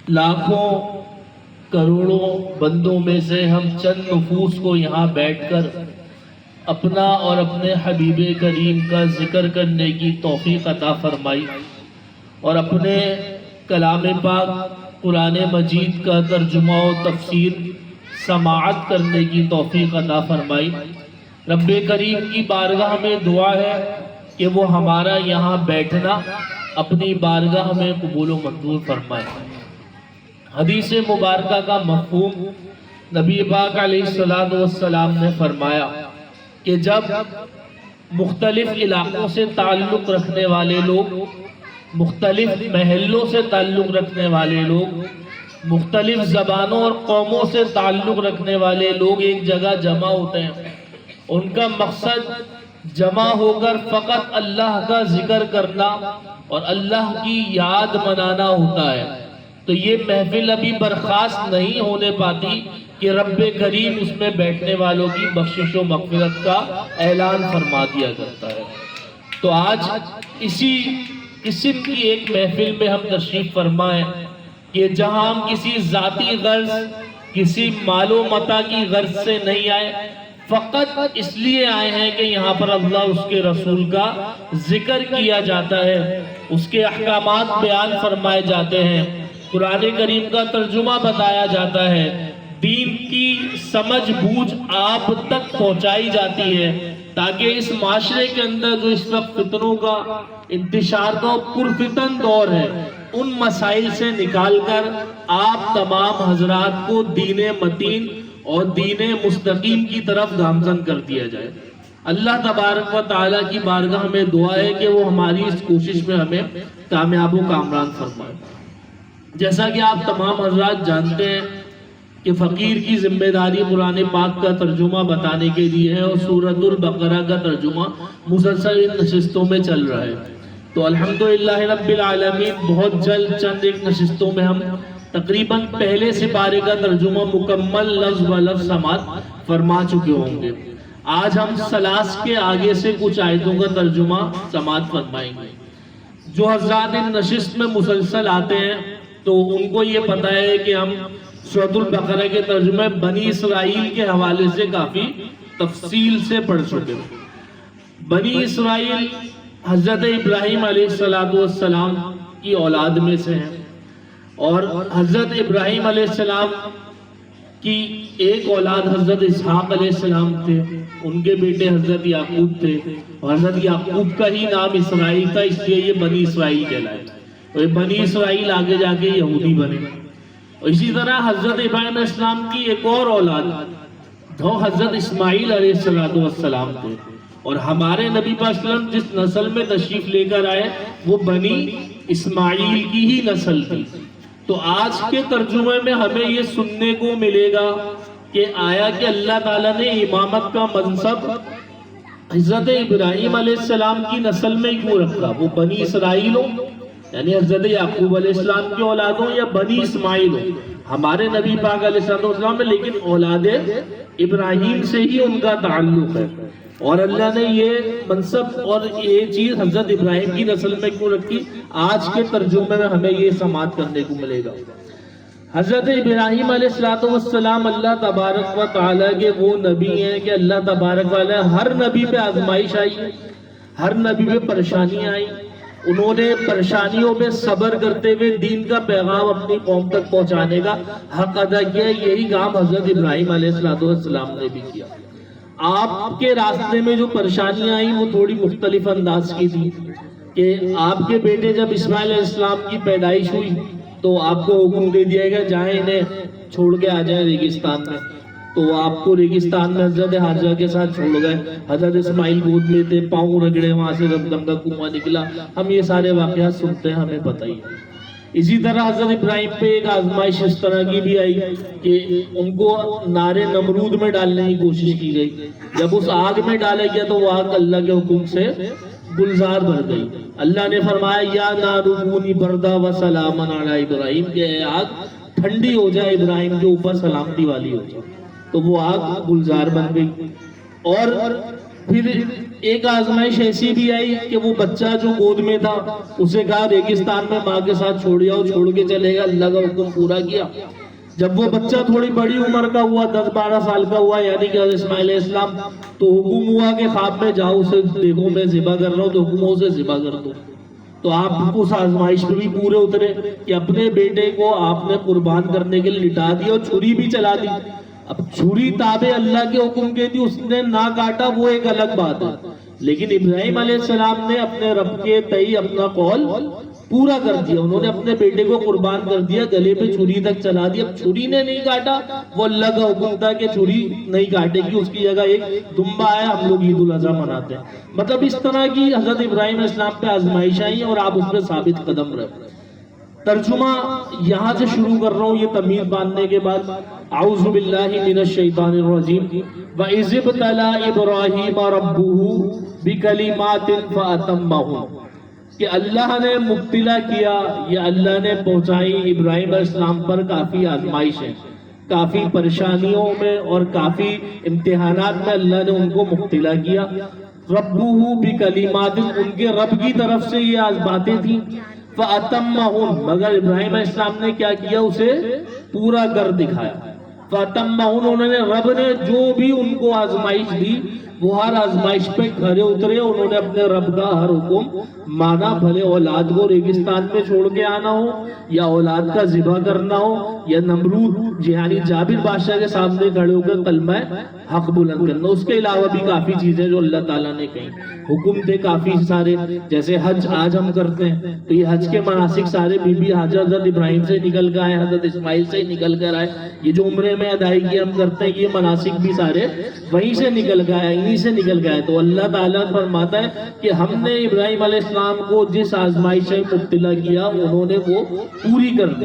لاکھوں کروڑوں بندوں میں سے ہم چند نفوس کو یہاں بیٹھ کر اپنا اور اپنے حبیب کریم کا ذکر کرنے کی توفیق عطا فرمائی، اور اپنے کلام پاک قرآن مجید کا ترجمہ و تفسیر سماعت کرنے کی توفیق عطا فرمائی۔ رب کریم کی بارگاہ میں دعا ہے کہ وہ ہمارا یہاں بیٹھنا اپنی بارگاہ میں قبول و منظور فرمائے۔ حدیث مبارکہ کا مفہوم نبی پاک علیہ السلام نے فرمایا کہ جب مختلف علاقوں سے تعلق رکھنے والے لوگ، مختلف محلوں سے تعلق رکھنے والے لوگ، مختلف زبانوں اور قوموں سے تعلق رکھنے والے لوگ ایک جگہ جمع ہوتے ہیں، ان کا مقصد جمع ہو کر فقط اللہ کا ذکر کرنا اور اللہ کی یاد منانا ہوتا ہے، تو یہ محفل ابھی برخاست نہیں ہونے پاتی کہ رب کریم اس میں بیٹھنے والوں کی بخشش و مغفرت کا اعلان فرما دیا کرتا ہے۔ تو آج اسی قسم کی ایک محفل میں ہم تشریف فرما ہیں کہ جہاں ہم کسی ذاتی غرض، کسی مال و متاع کی غرض سے نہیں آئے، فقط اس لیے آئے ہیں کہ یہاں پر اللہ اس کے رسول کا ذکر کیا جاتا ہے، اس کے احکامات بیان فرمائے جاتے ہیں، قرآن کریم کا ترجمہ بتایا جاتا ہے، دین کی سمجھ بوجھ آپ تک پہنچائی جاتی ہے، تاکہ اس معاشرے کے اندر جو اس وقت فتنوں کا انتشار کا پرفتن دور ہے، ان مسائل سے نکال کر آپ تمام حضرات کو دین متین اور دین مستقیم کی طرف گامزن کر دیا جائے۔ اللہ تبارک و تعالیٰ کی بارگاہ میں دعا ہے کہ وہ ہماری اس کوشش میں ہمیں کامیاب و کامران فرمائے۔ جیسا کہ آپ تمام حضرات جانتے ہیں کہ فقیر کی ذمہ داری قرآن پاک کا ترجمہ بتانے کے لیے ہے، اور سورۃ البقرہ کا ترجمہ مسلسل ان نشستوں میں چل رہا ہے، تو الحمدللہ رب العالمین بہت جلد چند ایک نشستوں میں ہم تقریباً پہلے سپارے کا ترجمہ مکمل لفظ و لفظ سماعت فرما چکے ہوں گے۔ آج ہم سلاس کے آگے سے کچھ آیتوں کا ترجمہ سماعت فرمائیں گے۔ جو حضرات ان نشست میں مسلسل آتے ہیں تو ان کو یہ پتہ ہے کہ ہم سورۃ البقرہ کے ترجمہ بنی اسرائیل کے حوالے سے کافی تفصیل سے پڑھ چکے ہیں۔ بنی اسرائیل حضرت ابراہیم علیہ السلام کی اولاد میں سے ہیں، اور حضرت ابراہیم علیہ السلام کی ایک اولاد حضرت اسحاق علیہ السلام تھے، ان کے بیٹے حضرت یعقوب تھے، اور حضرت یعقوب کا ہی نام اسرائیل تھا، اس لیے یہ بنی اسرائیل کہلائے، اور بنی اسرائیل آگے جا کے یہودی بنے۔ اور اسی طرح حضرت ابراہیم علیہ السلام کی ایک اور اولاد جو حضرت اسماعیل علیہ السلام تھے، اور ہمارے نبی پاک صلی اللہ علیہ وسلم جس نسل میں تشریف لے کر آئے وہ بنی اسماعیل کی ہی نسل تھی۔ تو آج کے ترجمے میں ہمیں یہ سننے کو ملے گا کہ آیا کہ اللہ تعالیٰ نے امامت کا منصب حضرت ابراہیم علیہ السلام کی نسل میں کیوں رکھا؟ وہ بنی اسرائیل ہو یعنی حضرت یعقوب علیہ السلام کی اولاد ہو، یا بنی اسماعیل ہو ہمارے نبی پاک علیہ السلام میں، لیکن اولاد ابراہیم سے ہی ان کا تعلق ہے، اور اللہ نے یہ منصب اور یہ چیز حضرت ابراہیم کی نسل میں کیوں رکھی؟ آج کے ترجمے میں ہمیں یہ سماعت کرنے کو ملے گا۔ حضرت ابراہیم علیہ السلام اللہ تبارک و تعالیٰ کے وہ نبی ہیں کہ اللہ تبارک و تعالیٰ ہر نبی پہ آزمائش آئی، ہر نبی پہ پریشانی آئی، انہوں نے پریشانیوں پہ صبر کرتے ہوئے دین کا پیغام اپنی قوم تک پہنچانے کا حق ادا کیا۔ یہی کام حضرت ابراہیم علیہ السلام نے بھی کیا۔ آپ کے راستے میں جو پریشانیاں آئیں وہ تھوڑی مختلف انداز کی تھی کہ آپ کے بیٹے جب اسماعیل علیہ السلام کی پیدائش ہوئی تو آپ کو حکم دے دیا گیا جائیں انہیں چھوڑ کے آ جائیں ریگستان میں، تو آپ کو ریگستان میں حضرت حاجرہ کے ساتھ چھوڑ گئے، حضرت اسماعیل گود میں تھے، پاؤں رگڑے، وہاں سے زمزم کا کنواں نکلا، ہم یہ سارے واقعات سنتے ہیں، ہمیں پتہ ہی ہے۔ اسی طرح حضرت ابراہیم پہ ایک آزمائش اس طرح کی بھی آئی کہ ان کو نار نمرود میں ڈالنے کی کوشش کی گئی، جب اس آگ میں ڈالا گیا تو وہ آگ اللہ کے حکم سے گلزار بن گئی۔ اللہ نے فرمایا یا نار کونی بردا و سلاما علی ابراہیم، کہ اے آگ ٹھنڈی ہو جائے، ابراہیم کے اوپر سلامتی والی ہو جائے، تو وہ آگ گلزار بن گئی۔ اور پھر ایک آزمائش ایسی بھی آئی کہ وہ بچہ جو گود میں تھا اسے کہا ریگستان میں ماں کے ساتھ چھوڑ جاؤ، چھوڑ کے چلے گا، اللہ کا حکم پورا کیا۔ جب وہ بچہ تھوڑی بڑی عمر کا ہوا، 10-12 سال کا ہوا، یعنی کہ حضرت اسماعیل علیہ السلام، تو حکم ہوا کہ خواب میں جاؤ، اسے دیکھو میں ذبح کر رہا ہوں، تو حکم ہو اسے ذبح کر دو۔ تو آپ اس آزمائش میں بھی پورے اترے کہ اپنے بیٹے کو آپ نے قربان کرنے کے لیے لٹا دیا اور چھری بھی چلا دی۔ اب چھری تابع اللہ کے حکم کے تھی، اس نے نہ کاٹا، وہ ایک الگ بات ہے، لیکن ابراہیم علیہ السلام نے اپنے رب کے تئیں اپنا قول پورا کر دیا، انہوں نے اپنے بیٹے کو قربان کر دیا، گلے پہ چھری تک چلا دی۔ اب چھری نے نہیں کاٹا، وہ اللہ کا حکم تھا کہ چھری نہیں کاٹے گی، اس کی جگہ ایک دمبا ہے، ہم لوگ عید الاضحیٰ مناتے ہیں۔ مطلب اس طرح کی حضرت ابراہیم علیہ السلام پہ آزمائش آئی اور آپ اس پہ ثابت قدم رہے۔ ترجمہ یہاں سے شروع کر رہا ہوں یہ تمیز باندھنے کے بعد۔ اعوذ باللہ من الشیطان الرجیم۔ وَإِذِ ابْتَلَىٰ إِبْرَاهِيمَ رَبُّهُ بِكَلِمَاتٍ فَأَتَمَّهُنَّ، کہ اللہ نے مبتلا کیا یا اللہ نے پہنچائی ابراہیم علیہ السلام پر کافی آزمائشیں، کافی پریشانیوں میں اور کافی امتحانات میں اللہ نے ان کو مبتلا کیا۔ رَبُّهُ بِكَلِمَاتٍ، ان کے رب کی طرف سے یہ باتیں تھیں۔ فَأَتَمَّهُنَّ، مگر ابراہیم علیہ السلام نے کیا کیا؟ اسے پورا کر دکھایا۔ فَأَتَمَّهُنَّ، انہوں نے رب نے جو بھی ان کو آزمائش دی وہ ہر آزمائش پہ کھڑے اترے، انہوں نے اپنے رب کا ہر حکم مانا، بھلے اولاد کو ریگستان میں چھوڑ کے آنا ہو یا اولاد کا ذبح کرنا ہو یا نمرود یعنی جابر بادشاہ کے سامنے کھڑے ہو کر کلمہ حق بلند کرنا، اس کے علاوہ بھی کافی چیزیں جو اللہ تعالیٰ نے کہیں، حکم تھے کافی سارے، جیسے حج آج ہم کرتے ہیں تو یہ حج کے مناسک سارے بی بی حضرت ابراہیم سے نکل کر آئے، حضرت اسماعیل سے نکل کر آئے، یہ جو عمرے میں ادائیگی ہم کرتے ہیں یہ مناسک بھی سارے وہیں سے نکل کر آئے، انہی سے نکل گئے۔ تو اللہ تعالیٰ فرماتا ہے کہ ہم نے ابراہیم علیہ السلام کو جس آزمائش سے مبتلا کیا انہوں نے وہ پوری کر دی۔